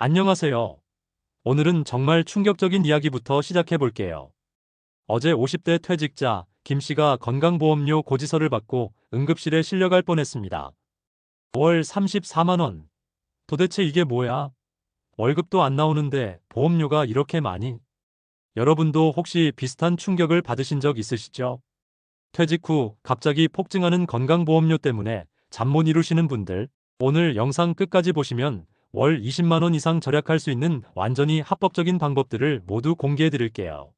안녕하세요. 오늘은 정말 충격적인 이야기부터 시작해 볼게요. 어제 50대 퇴직자 김 씨가 건강보험료 고지서를 받고 응급실에 실려갈 뻔했습니다. 월 34만 원. 도대체 이게 뭐야? 월급도 안 나오는데 보험료가 이렇게 많이? 여러분도 혹시 비슷한 충격을 받으신 적 있으시죠? 퇴직 후 갑자기 폭증하는 건강보험료 때문에 잠 못 이루시는 분들, 오늘 영상 끝까지 보시면 월 20만 원 이상 절약할 수 있는 완전히 합법적인 방법들을 모두 공개해 드릴게요.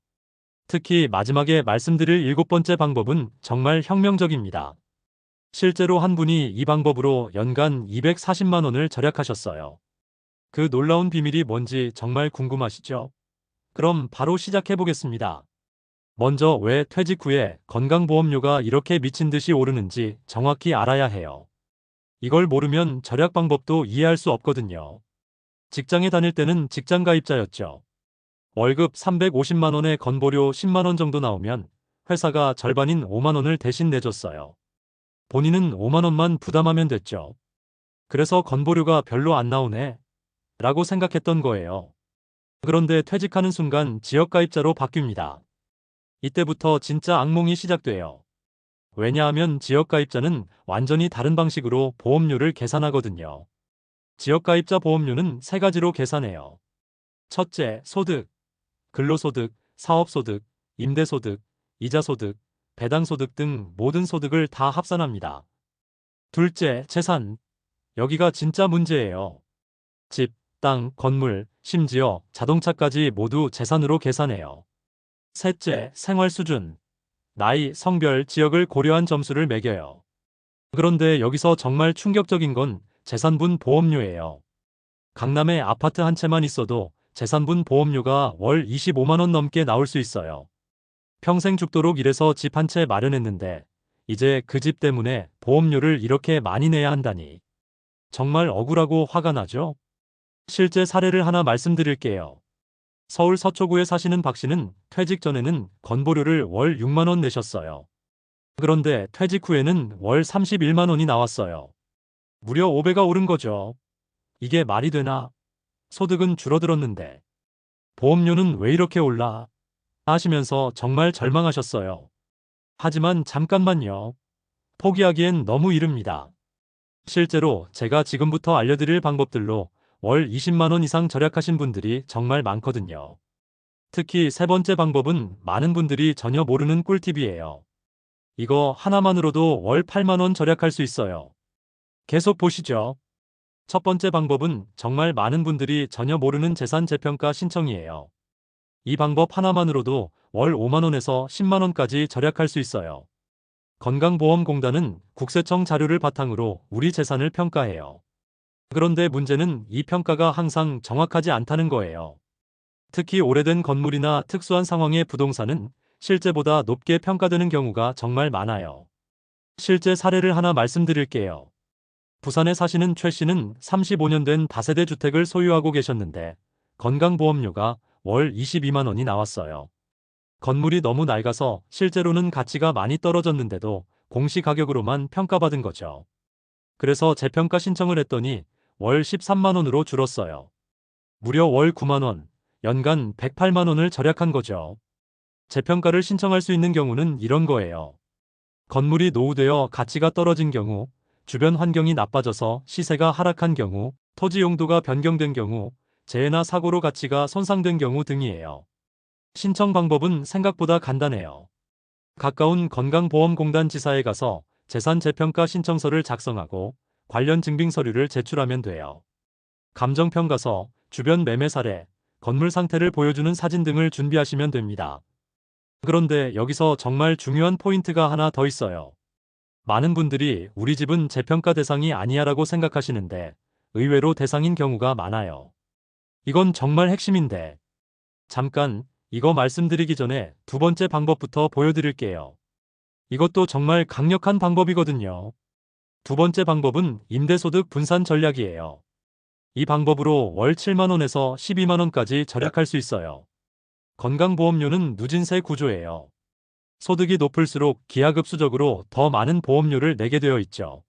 특히 마지막에 말씀드릴 7번째 방법은 정말 혁명적입니다. 실제로 한 분이 이 방법으로 연간 240만 원을 절약하셨어요. 그 놀라운 비밀이 뭔지 정말 궁금하시죠? 그럼 바로 시작해 보겠습니다. 먼저 왜 퇴직 후에 건강보험료가 이렇게 미친 듯이 오르는지 정확히 알아야 해요. 이걸 모르면 절약 방법도 이해할 수 없거든요. 직장에 다닐 때는 직장 가입자였죠. 월급 350만 원에 건보료 10만 원 정도 나오면 회사가 절반인 5만 원을 대신 내줬어요. 본인은 5만 원만 부담하면 됐죠. 그래서 건보료가 별로 안 나오네 라고 생각했던 거예요. 그런데 퇴직하는 순간 지역가입자로 바뀝니다. 이때부터 진짜 악몽이 시작돼요. 왜냐하면 지역가입자는 완전히 다른 방식으로 보험료를 계산하거든요. 지역가입자 보험료는 세 가지로 계산해요. 첫째, 소득, 근로소득, 사업소득, 임대소득, 이자소득, 배당소득 등 모든 소득을 다 합산합니다. 둘째, 재산. 여기가 진짜 문제예요. 집, 땅, 건물, 심지어 자동차까지 모두 재산으로 계산해요. 셋째, 생활 수준. 나이, 성별, 지역을 고려한 점수를 매겨요. 그런데 여기서 정말 충격적인 건 재산분 보험료예요. 강남에 아파트 한 채만 있어도 재산분 보험료가 월 25만 원 넘게 나올 수 있어요. 평생 죽도록 일해서 집 한 채 마련했는데 이제 그 집 때문에 보험료를 이렇게 많이 내야 한다니. 정말 억울하고 화가 나죠? 실제 사례를 하나 말씀드릴게요. 서울 서초구에 사시는 박 씨는 퇴직 전에는 건보료를 월 6만 원 내셨어요. 그런데 퇴직 후에는 월 31만 원이 나왔어요. 무려 5배가 오른 거죠. 이게 말이 되나? 소득은 줄어들었는데 보험료는 왜 이렇게 올라? 하시면서 정말 절망하셨어요. 하지만 잠깐만요. 포기하기엔 너무 이릅니다. 실제로 제가 지금부터 알려드릴 방법들로 월 20만 원 이상 절약하신 분들이 정말 많거든요. 특히 세 번째 방법은 많은 분들이 전혀 모르는 꿀팁이에요. 이거 하나만으로도 월 8만 원 절약할 수 있어요. 계속 보시죠. 첫 번째 방법은 정말 많은 분들이 전혀 모르는 재산 재평가 신청이에요. 이 방법 하나만으로도 월 5만 원에서 10만 원까지 절약할 수 있어요. 건강보험공단은 국세청 자료를 바탕으로 우리 재산을 평가해요. 그런데 문제는 이 평가가 항상 정확하지 않다는 거예요. 특히 오래된 건물이나 특수한 상황의 부동산은 실제보다 높게 평가되는 경우가 정말 많아요. 실제 사례를 하나 말씀드릴게요. 부산에 사시는 최 씨는 35년 된 다세대 주택을 소유하고 계셨는데 건강보험료가 월 22만 원이 나왔어요. 건물이 너무 낡아서 실제로는 가치가 많이 떨어졌는데도 공시가격으로만 평가받은 거죠. 그래서 재평가 신청을 했더니 월 13만 원으로 줄었어요. 무려 월 9만 원, 연간 108만 원을 절약한 거죠. 재평가를 신청할 수 있는 경우는 이런 거예요. 건물이 노후되어 가치가 떨어진 경우, 주변 환경이 나빠져서 시세가 하락한 경우, 토지 용도가 변경된 경우, 재해나 사고로 가치가 손상된 경우 등이에요. 신청 방법은 생각보다 간단해요. 가까운 건강보험공단 지사에 가서 재산 재평가 신청서를 작성하고 관련 증빙 서류를 제출하면 돼요. 감정평가서, 주변 매매 사례, 건물 상태를 보여주는 사진 등을 준비하시면 됩니다. 그런데 여기서 정말 중요한 포인트가 하나 더 있어요. 많은 분들이 우리 집은 재평가 대상이 아니야라고 생각하시는데 의외로 대상인 경우가 많아요. 이건 정말 핵심인데. 잠깐, 이거 말씀드리기 전에 두 번째 방법부터 보여드릴게요. 이것도 정말 강력한 방법이거든요. 두 번째 방법은 임대소득 분산 전략이에요. 이 방법으로 월 7만 원에서 12만 원까지 절약할 수 있어요. 건강보험료는 누진세 구조예요. 소득이 높을수록 기하급수적으로 더 많은 보험료를 내게 되어 있죠.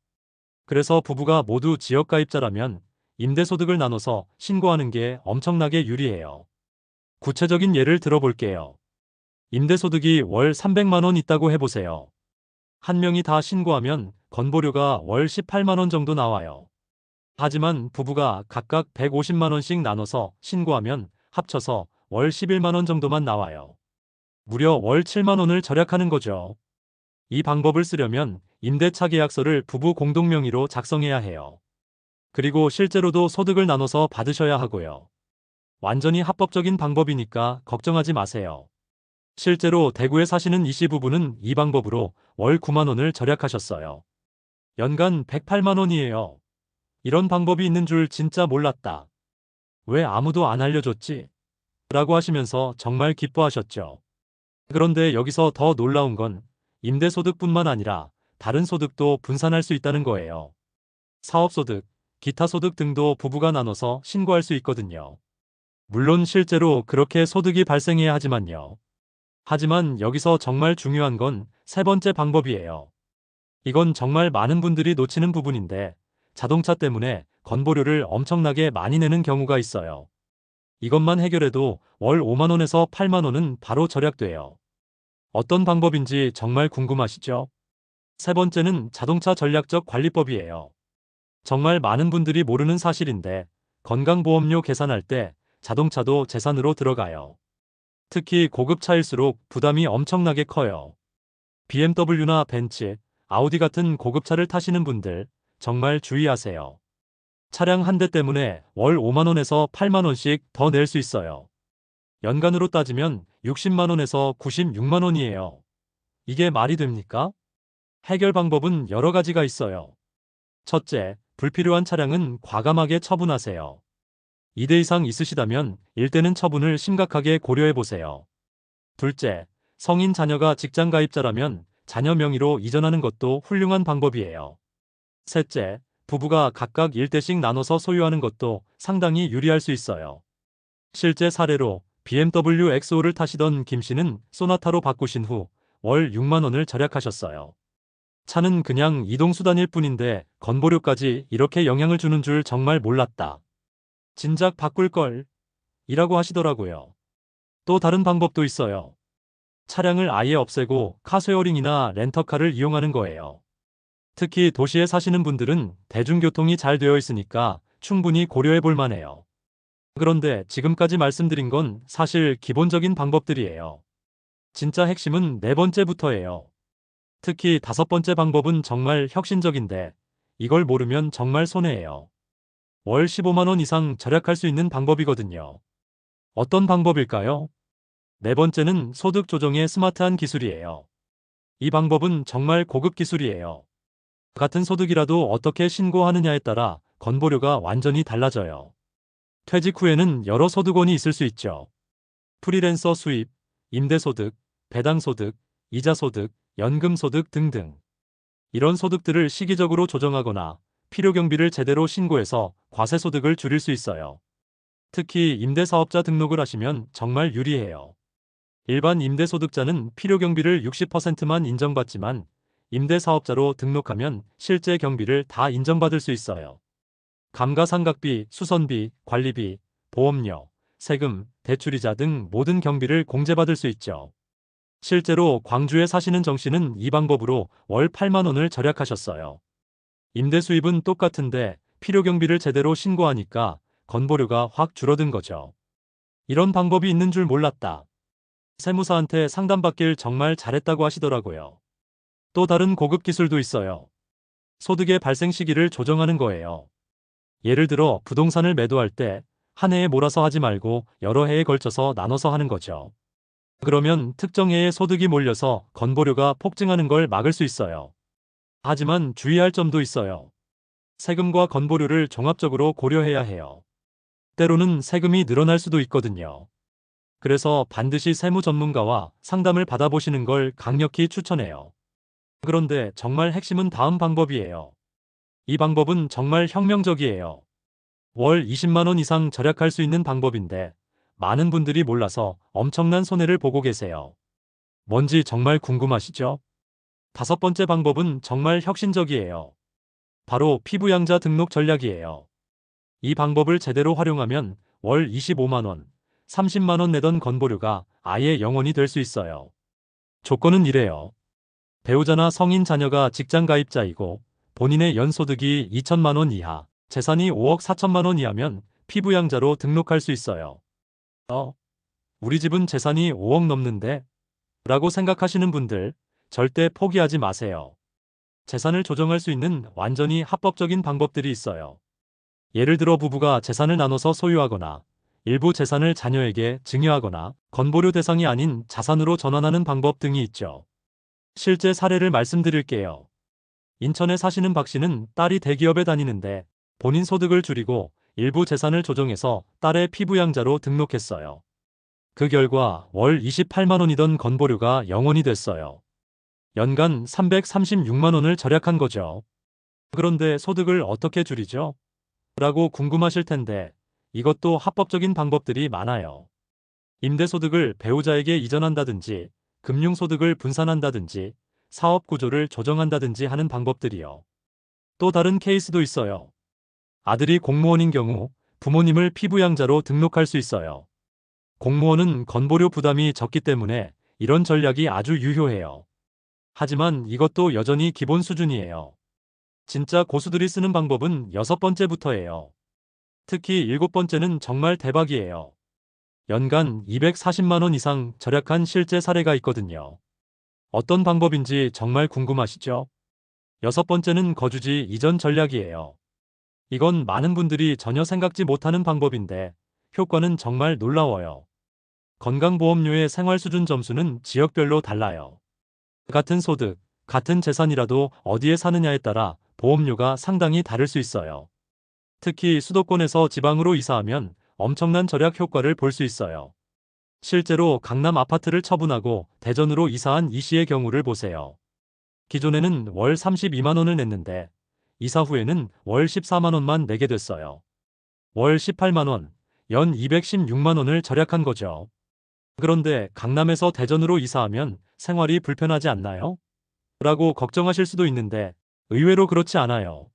그래서 부부가 모두 지역가입자라면 임대소득을 나눠서 신고하는 게 엄청나게 유리해요. 구체적인 예를 들어볼게요. 임대소득이 월 300만 원 있다고 해보세요. 한 명이 다 신고하면 건보료가 월 18만 원 정도 나와요. 하지만 부부가 각각 150만 원씩 나눠서 신고하면 합쳐서 월 11만 원 정도만 나와요. 무려 월 7만 원을 절약하는 거죠. 이 방법을 쓰려면 임대차 계약서를 부부 공동 명의로 작성해야 해요. 그리고 실제로도 소득을 나눠서 받으셔야 하고요. 완전히 합법적인 방법이니까 걱정하지 마세요. 실제로 대구에 사시는 이씨 부부는 이 방법으로 월 9만 원을 절약하셨어요. 연간 108만 원이에요. 이런 방법이 있는 줄 진짜 몰랐다. 왜 아무도 안 알려줬지? 라고 하시면서 정말 기뻐하셨죠. 그런데 여기서 더 놀라운 건 임대소득뿐만 아니라 다른 소득도 분산할 수 있다는 거예요. 사업소득, 기타 소득 등도 부부가 나눠서 신고할 수 있거든요. 물론 실제로 그렇게 소득이 발생해야 하지만요. 하지만 여기서 정말 중요한 건 세 번째 방법이에요. 이건 정말 많은 분들이 놓치는 부분인데 자동차 때문에 건보료를 엄청나게 많이 내는 경우가 있어요. 이것만 해결해도 월 5만 원에서 8만 원은 바로 절약돼요. 어떤 방법인지 정말 궁금하시죠? 세 번째는 자동차 전략적 관리법이에요. 정말 많은 분들이 모르는 사실인데 건강보험료 계산할 때 자동차도 재산으로 들어가요. 특히 고급차일수록 부담이 엄청나게 커요. BMW나 벤츠, 아우디 같은 고급차를 타시는 분들 정말 주의하세요. 차량 한 대 때문에 월 5만 원에서 8만 원씩 더 낼 수 있어요. 연간으로 따지면 60만 원에서 96만 원이에요. 이게 말이 됩니까? 해결 방법은 여러 가지가 있어요. 첫째, 불필요한 차량은 과감하게 처분하세요. 2대 이상 있으시다면 일대는 처분을 심각하게 고려해 보세요. 둘째, 성인 자녀가 직장 가입자라면 자녀 명의로 이전하는 것도 훌륭한 방법이에요. 셋째, 부부가 각각 일대씩 나눠서 소유하는 것도 상당히 유리할 수 있어요. 실제 사례로 BMW X5를 타시던 김 씨는 소나타로 바꾸신 후 월 6만 원을 절약하셨어요. 차는 그냥 이동수단일 뿐인데 건보료까지 이렇게 영향을 주는 줄 정말 몰랐다. 진작 바꿀 걸 이라고 하시더라고요. 또 다른 방법도 있어요. 차량을 아예 없애고 카쉐어링이나 렌터카를 이용하는 거예요. 특히 도시에 사시는 분들은 대중교통이 잘 되어 있으니까 충분히 고려해 볼 만해요. 그런데 지금까지 말씀드린 건 사실 기본적인 방법들이에요. 진짜 핵심은 네 번째부터예요. 특히 다섯 번째 방법은 정말 혁신적인데 이걸 모르면 정말 손해예요. 월 15만 원 이상 절약할 수 있는 방법이거든요. 어떤 방법일까요? 네 번째는 소득 조정의 스마트한 기술이에요. 이 방법은 정말 고급 기술이에요. 같은 소득이라도 어떻게 신고하느냐에 따라 건보료가 완전히 달라져요. 퇴직 후에는 여러 소득원이 있을 수 있죠. 프리랜서 수입, 임대소득, 배당소득, 이자소득, 연금소득 등등. 이런 소득들을 시기적으로 조정하거나 필요경비를 제대로 신고해서 과세소득을 줄일 수 있어요. 특히 임대사업자 등록을 하시면 정말 유리해요. 일반 임대소득자는 필요경비를 60%만 인정받지만 임대사업자로 등록하면 실제 경비를 다 인정받을 수 있어요. 감가상각비, 수선비, 관리비, 보험료, 세금, 대출이자 등 모든 경비를 공제받을 수 있죠. 실제로 광주에 사시는 정 씨는 이 방법으로 월 8만 원을 절약하셨어요. 임대 수입은 똑같은데 필요경비를 제대로 신고하니까 건보료가 확 줄어든 거죠. 이런 방법이 있는 줄 몰랐다. 세무사한테 상담받길 정말 잘했다고 하시더라고요. 또 다른 고급 기술도 있어요. 소득의 발생 시기를 조정하는 거예요. 예를 들어 부동산을 매도할 때 한 해에 몰아서 하지 말고 여러 해에 걸쳐서 나눠서 하는 거죠. 그러면 특정 해에 소득이 몰려서 건보료가 폭증하는 걸 막을 수 있어요. 하지만 주의할 점도 있어요. 세금과 건보료를 종합적으로 고려해야 해요. 때로는 세금이 늘어날 수도 있거든요. 그래서 반드시 세무 전문가와 상담을 받아보시는 걸 강력히 추천해요. 그런데 정말 핵심은 다음 방법이에요. 이 방법은 정말 혁명적이에요. 월 20만 원 이상 절약할 수 있는 방법인데 많은 분들이 몰라서 엄청난 손해를 보고 계세요. 뭔지 정말 궁금하시죠? 다섯 번째 방법은 정말 혁신적이에요. 바로 피부양자 등록 전략이에요. 이 방법을 제대로 활용하면 월 25만 원, 30만 원 내던 건보료가 아예 0원이 될 수 있어요. 조건은 이래요. 배우자나 성인 자녀가 직장 가입자이고 본인의 연소득이 2천만 원 이하, 재산이 5억 4천만 원 이하면 피부양자로 등록할 수 있어요. 우리 집은 재산이 5억 넘는데? 라고 생각하시는 분들 절대 포기하지 마세요. 재산을 조정할 수 있는 완전히 합법적인 방법들이 있어요. 예를 들어 부부가 재산을 나눠서 소유하거나 일부 재산을 자녀에게 증여하거나 건보료 대상이 아닌 자산으로 전환하는 방법 등이 있죠. 실제 사례를 말씀드릴게요. 인천에 사시는 박 씨는 딸이 대기업에 다니는데 본인 소득을 줄이고 일부 재산을 조정해서 딸의 피부양자로 등록했어요. 그 결과 월 28만 원이던 건보료가 0원이 됐어요. 연간 336만 원을 절약한 거죠. 그런데 소득을 어떻게 줄이죠? 라고 궁금하실 텐데 이것도 합법적인 방법들이 많아요. 임대소득을 배우자에게 이전한다든지 금융소득을 분산한다든지 사업 구조를 조정한다든지 하는 방법들이요. 또 다른 케이스도 있어요. 아들이 공무원인 경우 부모님을 피부양자로 등록할 수 있어요. 공무원은 건보료 부담이 적기 때문에 이런 전략이 아주 유효해요. 하지만 이것도 여전히 기본 수준이에요. 진짜 고수들이 쓰는 방법은 6번째부터예요. 특히 7번째는 정말 대박이에요. 연간 240만 원 이상 절약한 실제 사례가 있거든요. 어떤 방법인지 정말 궁금하시죠? 6번째는 거주지 이전 전략이에요. 이건 많은 분들이 전혀 생각지 못하는 방법인데 효과는 정말 놀라워요. 건강보험료의 생활수준 점수는 지역별로 달라요. 같은 소득, 같은 재산이라도 어디에 사느냐에 따라 보험료가 상당히 다를 수 있어요. 특히 수도권에서 지방으로 이사하면 엄청난 절약 효과를 볼 수 있어요. 실제로 강남 아파트를 처분하고 대전으로 이사한 이 씨의 경우를 보세요. 기존에는 월 32만 원을 냈는데 이사 후에는 월 14만 원만 내게 됐어요. 월 18만 원, 연 216만 원을 절약한 거죠. 그런데 강남에서 대전으로 이사하면 생활이 불편하지 않나요? 라고 걱정하실 수도 있는데 의외로 그렇지 않아요.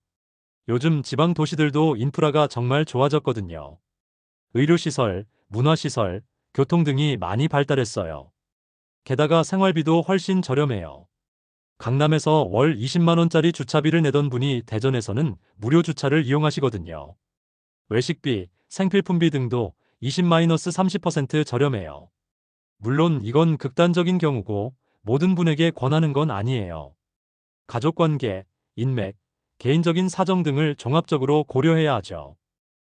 요즘 지방 도시들도 인프라가 정말 좋아졌거든요. 의료시설, 문화시설, 교통 등이 많이 발달했어요. 게다가 생활비도 훨씬 저렴해요. 강남에서 월 20만 원짜리 주차비를 내던 분이 대전에서는 무료 주차를 이용하시거든요. 외식비, 생필품비 등도 20-30% 저렴해요. 물론 이건 극단적인 경우고 모든 분에게 권하는 건 아니에요. 가족관계, 인맥, 개인적인 사정 등을 종합적으로 고려해야 하죠.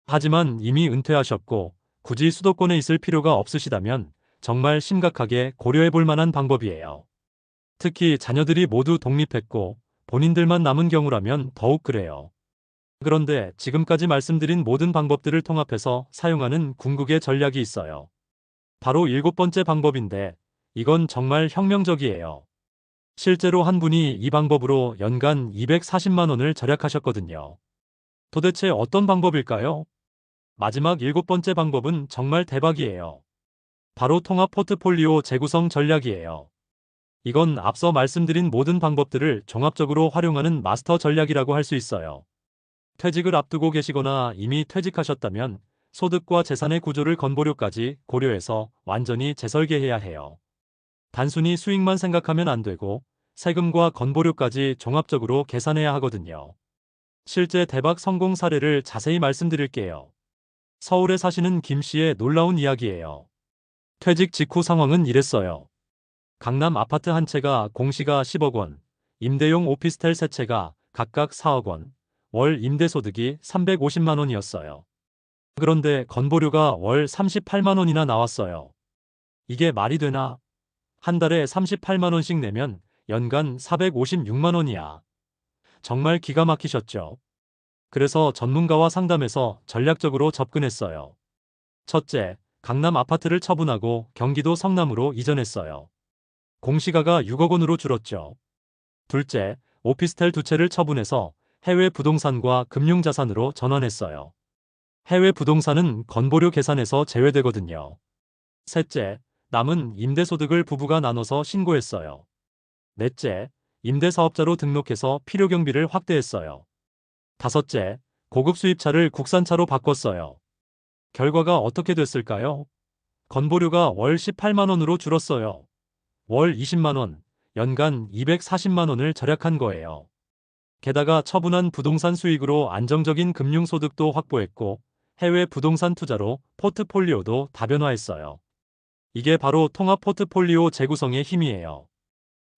하지만 이미 은퇴하셨고 굳이 수도권에 있을 필요가 없으시다면 정말 심각하게 고려해 볼 만한 방법이에요. 특히 자녀들이 모두 독립했고 본인들만 남은 경우라면 더욱 그래요. 그런데 지금까지 말씀드린 모든 방법들을 통합해서 사용하는 궁극의 전략이 있어요. 바로 7번째 방법인데 이건 정말 혁명적이에요. 실제로 한 분이 이 방법으로 연간 240만 원을 절약하셨거든요. 도대체 어떤 방법일까요? 마지막 7번째 방법은 정말 대박이에요. 바로 통합 포트폴리오 재구성 전략이에요. 이건 앞서 말씀드린 모든 방법들을 종합적으로 활용하는 마스터 전략이라고 할 수 있어요. 퇴직을 앞두고 계시거나 이미 퇴직하셨다면 소득과 재산의 구조를 건보료까지 고려해서 완전히 재설계해야 해요. 단순히 수익만 생각하면 안 되고 세금과 건보료까지 종합적으로 계산해야 하거든요. 실제 대박 성공 사례를 자세히 말씀드릴게요. 서울에 사시는 김 씨의 놀라운 이야기예요. 퇴직 직후 상황은 이랬어요. 강남 아파트 한 채가 공시가 10억 원, 임대용 오피스텔 세 채가 각각 4억 원, 월 임대소득이 350만 원이었어요. 그런데 건보료가 월 38만 원이나 나왔어요. 이게 말이 되나? 한 달에 38만 원씩 내면 연간 456만 원이야. 정말 기가 막히셨죠? 그래서 전문가와 상담해서 전략적으로 접근했어요. 첫째, 강남 아파트를 처분하고 경기도 성남으로 이전했어요. 공시가가 6억 원으로 줄었죠. 둘째, 오피스텔 두 채를 처분해서 해외 부동산과 금융자산으로 전환했어요. 해외 부동산은 건보료 계산에서 제외되거든요. 셋째, 남은 임대소득을 부부가 나눠서 신고했어요. 넷째, 임대사업자로 등록해서 필요경비를 확대했어요. 다섯째, 고급 수입차를 국산차로 바꿨어요. 결과가 어떻게 됐을까요? 건보료가 월 18만 원으로 줄었어요. 월 20만 원, 연간 240만 원을 절약한 거예요. 게다가 처분한 부동산 수익으로 안정적인 금융소득도 확보했고 해외 부동산 투자로 포트폴리오도 다변화했어요. 이게 바로 통합 포트폴리오 재구성의 힘이에요.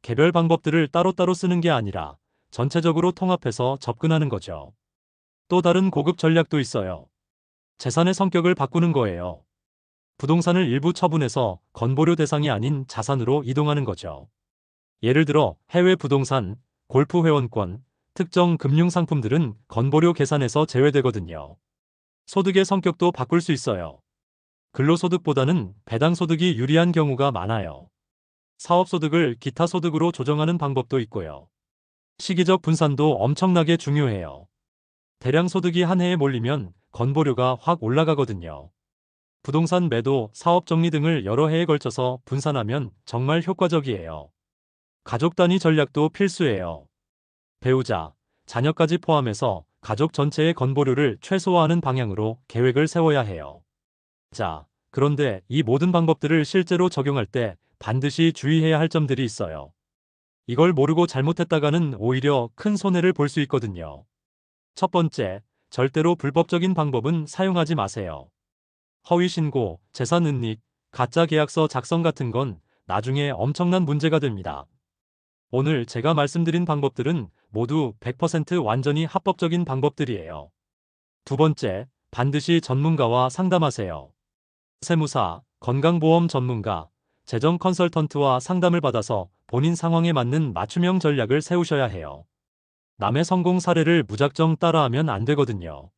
개별 방법들을 따로따로 쓰는 게 아니라 전체적으로 통합해서 접근하는 거죠. 또 다른 고급 전략도 있어요. 재산의 성격을 바꾸는 거예요. 부동산을 일부 처분해서 건보료 대상이 아닌 자산으로 이동하는 거죠. 예를 들어 해외 부동산, 골프 회원권, 특정 금융상품들은 건보료 계산에서 제외되거든요. 소득의 성격도 바꿀 수 있어요. 근로소득보다는 배당소득이 유리한 경우가 많아요. 사업소득을 기타소득으로 조정하는 방법도 있고요. 시기적 분산도 엄청나게 중요해요. 대량 소득이 한 해에 몰리면 건보료가 확 올라가거든요. 부동산 매도, 사업 정리 등을 여러 해에 걸쳐서 분산하면 정말 효과적이에요. 가족 단위 전략도 필수예요. 배우자, 자녀까지 포함해서 가족 전체의 건보료를 최소화하는 방향으로 계획을 세워야 해요. 자, 그런데 이 모든 방법들을 실제로 적용할 때 반드시 주의해야 할 점들이 있어요. 이걸 모르고 잘못했다가는 오히려 큰 손해를 볼 수 있거든요. 첫 번째, 절대로 불법적인 방법은 사용하지 마세요. 허위 신고, 재산 은닉, 가짜 계약서 작성 같은 건 나중에 엄청난 문제가 됩니다. 오늘 제가 말씀드린 방법들은 모두 100% 완전히 합법적인 방법들이에요. 두 번째, 반드시 전문가와 상담하세요. 세무사, 건강보험 전문가, 재정 컨설턴트와 상담을 받아서 본인 상황에 맞는 맞춤형 전략을 세우셔야 해요. 남의 성공 사례를 무작정 따라하면 안 되거든요.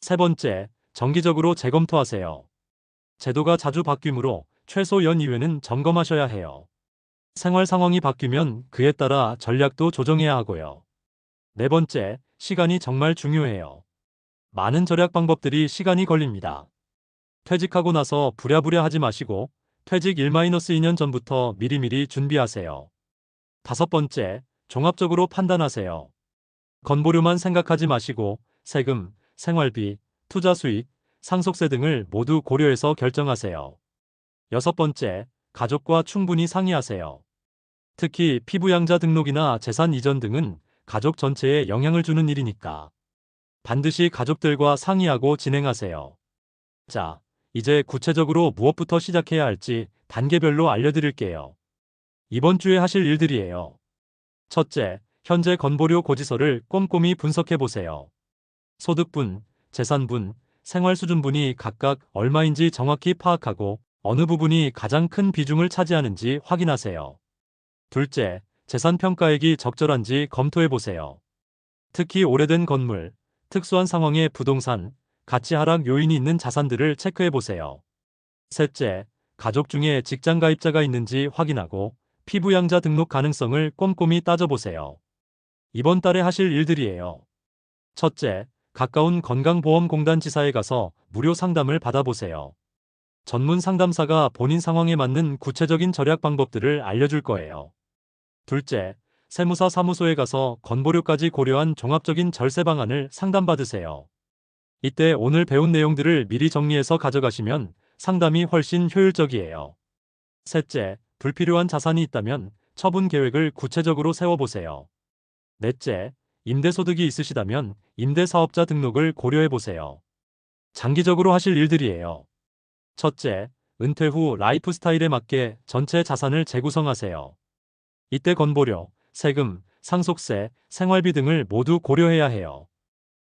세 번째, 정기적으로 재검토하세요. 제도가 자주 바뀌므로 최소 연 2회는 점검하셔야 해요. 생활 상황이 바뀌면 그에 따라 전략도 조정해야 하고요. 네 번째, 시간이 정말 중요해요. 많은 절약 방법들이 시간이 걸립니다. 퇴직하고 나서 부랴부랴 하지 마시고 퇴직 1-2년 전부터 미리미리 준비하세요. 다섯 번째, 종합적으로 판단하세요. 건보료만 생각하지 마시고 세금, 생활비, 투자 수익, 상속세 등을 모두 고려해서 결정하세요. 여섯 번째, 가족과 충분히 상의하세요. 특히 피부양자 등록이나 재산 이전 등은 가족 전체에 영향을 주는 일이니까 반드시 가족들과 상의하고 진행하세요. 자, 이제 구체적으로 무엇부터 시작해야 할지 단계별로 알려드릴게요. 이번 주에 하실 일들이에요. 첫째, 현재 건보료 고지서를 꼼꼼히 분석해 보세요. 소득분, 재산분, 생활수준분이 각각 얼마인지 정확히 파악하고 어느 부분이 가장 큰 비중을 차지하는지 확인하세요. 둘째, 재산 평가액이 적절한지 검토해 보세요. 특히 오래된 건물, 특수한 상황의 부동산, 가치 하락 요인이 있는 자산들을 체크해 보세요. 셋째, 가족 중에 직장 가입자가 있는지 확인하고 피부양자 등록 가능성을 꼼꼼히 따져보세요. 이번 달에 하실 일들이에요. 첫째, 가까운 건강보험공단 지사에 가서 무료 상담을 받아보세요. 전문 상담사가 본인 상황에 맞는 구체적인 절약 방법들을 알려줄 거예요. 둘째, 세무사 사무소에 가서 건보료까지 고려한 종합적인 절세 방안을 상담받으세요. 이때 오늘 배운 내용들을 미리 정리해서 가져가시면 상담이 훨씬 효율적이에요. 셋째, 불필요한 자산이 있다면 처분 계획을 구체적으로 세워보세요. 넷째, 임대소득이 있으시다면 임대사업자 등록을 고려해보세요. 장기적으로 하실 일들이에요. 첫째, 은퇴 후 라이프 스타일에 맞게 전체 자산을 재구성하세요. 이때 건보료, 세금, 상속세, 생활비 등을 모두 고려해야 해요.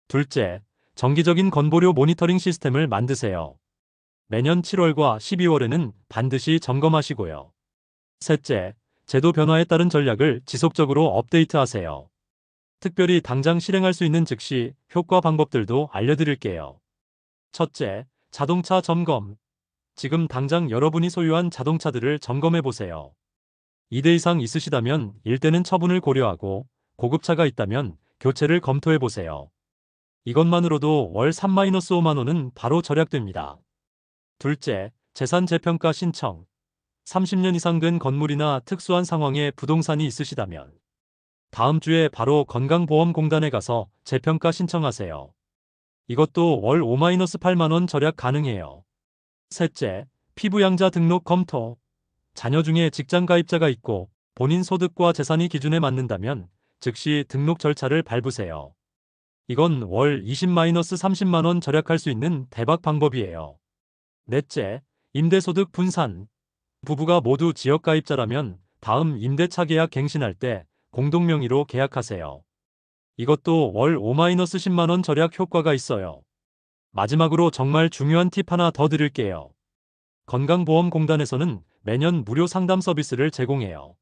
둘째, 정기적인 건보료 모니터링 시스템을 만드세요. 매년 7월과 12월에는 반드시 점검하시고요. 셋째, 제도 변화에 따른 전략을 지속적으로 업데이트하세요. 특별히 당장 실행할 수 있는 즉시 효과 방법들도 알려드릴게요. 첫째, 자동차 점검. 지금 당장 여러분이 소유한 자동차들을 점검해 보세요. 2대 이상 있으시다면 일대는 처분을 고려하고 고급차가 있다면 교체를 검토해 보세요. 이것만으로도 월 3-5만 원은 바로 절약됩니다. 둘째, 재산 재평가 신청. 30년 이상 된 건물이나 특수한 상황의 부동산이 있으시다면 다음 주에 바로 건강보험공단에 가서 재평가 신청하세요. 이것도 월 5-8만원 절약 가능해요. 셋째, 피부양자 등록 검토. 자녀 중에 직장 가입자가 있고 본인 소득과 재산이 기준에 맞는다면 즉시 등록 절차를 밟으세요. 이건 월 20-30만원 절약할 수 있는 대박 방법이에요. 넷째, 임대소득 분산. 부부가 모두 지역가입자라면 다음 임대차 계약 갱신할 때 공동명의로 계약하세요. 이것도 월 5-10만원 절약 효과가 있어요. 마지막으로 정말 중요한 팁 하나 더 드릴게요. 건강보험공단에서는 매년 무료 상담 서비스를 제공해요.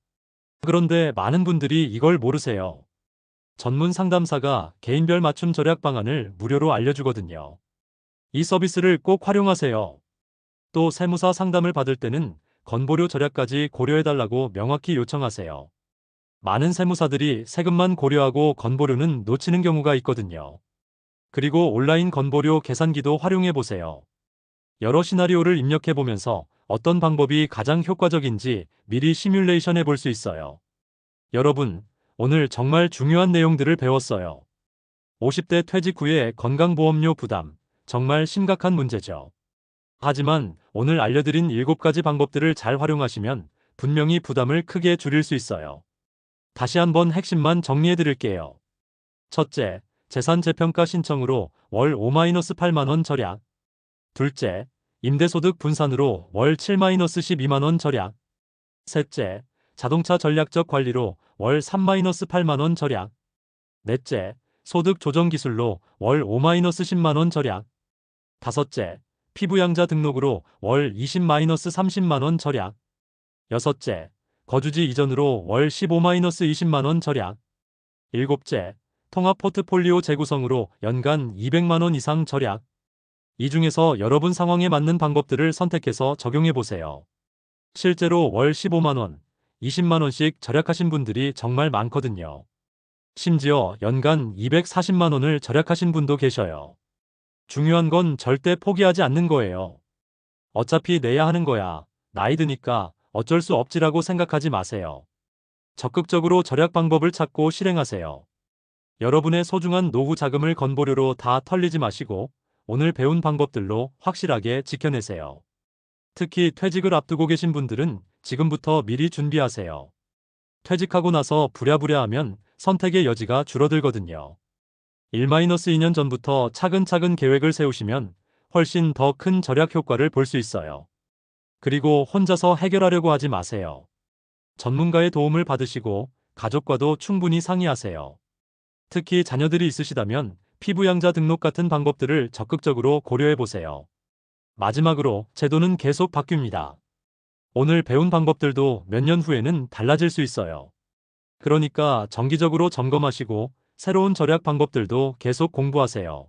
그런데 많은 분들이 이걸 모르세요. 전문 상담사가 개인별 맞춤 절약 방안을 무료로 알려주거든요. 이 서비스를 꼭 활용하세요. 또 세무사 상담을 받을 때는 건보료 절약까지 고려해달라고 명확히 요청하세요. 많은 세무사들이 세금만 고려하고 건보료는 놓치는 경우가 있거든요. 그리고 온라인 건보료 계산기도 활용해보세요. 여러 시나리오를 입력해보면서 어떤 방법이 가장 효과적인지 미리 시뮬레이션 해볼 수 있어요. 여러분, 오늘 정말 중요한 내용들을 배웠어요. 50대 퇴직 후의 건강보험료 부담, 정말 심각한 문제죠. 하지만 오늘 알려드린 7가지 방법들을 잘 활용하시면 분명히 부담을 크게 줄일 수 있어요. 다시 한번 핵심만 정리해드릴게요. 첫째, 재산 재평가 신청으로 월 5-8만원 절약. 둘째, 임대소득 분산으로 월 7-12만원 절약. 셋째, 자동차 전략적 관리로 월 3-8만원 절약. 넷째, 소득 조정 기술로 월 5-10만원 절약. 다섯째, 피부양자 등록으로 월 20-30만원 절약. 여섯째, 거주지 이전으로 월 15-20만원 절약. 일곱째, 통합 포트폴리오 재구성으로 연간 200만원 이상 절약. 이 중에서 여러분 상황에 맞는 방법들을 선택해서 적용해보세요. 실제로 월 15만원, 20만원씩 절약하신 분들이 정말 많거든요. 심지어 연간 240만원을 절약하신 분도 계셔요. 중요한 건 절대 포기하지 않는 거예요. 어차피 내야 하는 거야. 나이 드니까 어쩔 수 없지라고 생각하지 마세요. 적극적으로 절약 방법을 찾고 실행하세요. 여러분의 소중한 노후 자금을 건보료로 다 털리지 마시고 오늘 배운 방법들로 확실하게 지켜내세요. 특히 퇴직을 앞두고 계신 분들은 지금부터 미리 준비하세요. 퇴직하고 나서 부랴부랴 하면 선택의 여지가 줄어들거든요. 1-2년 전부터 차근차근 계획을 세우시면 훨씬 더 큰 절약 효과를 볼 수 있어요. 그리고 혼자서 해결하려고 하지 마세요. 전문가의 도움을 받으시고 가족과도 충분히 상의하세요. 특히 자녀들이 있으시다면 피부양자 등록 같은 방법들을 적극적으로 고려해보세요. 마지막으로 제도는 계속 바뀝니다. 오늘 배운 방법들도 몇 년 후에는 달라질 수 있어요. 그러니까 정기적으로 점검하시고 새로운 절약 방법들도 계속 공부하세요.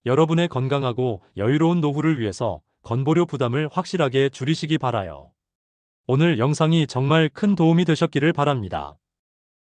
여러분의 건강하고 여유로운 노후를 위해서 건보료 부담을 확실하게 줄이시기 바라요. 오늘 영상이 정말 큰 도움이 되셨기를 바랍니다.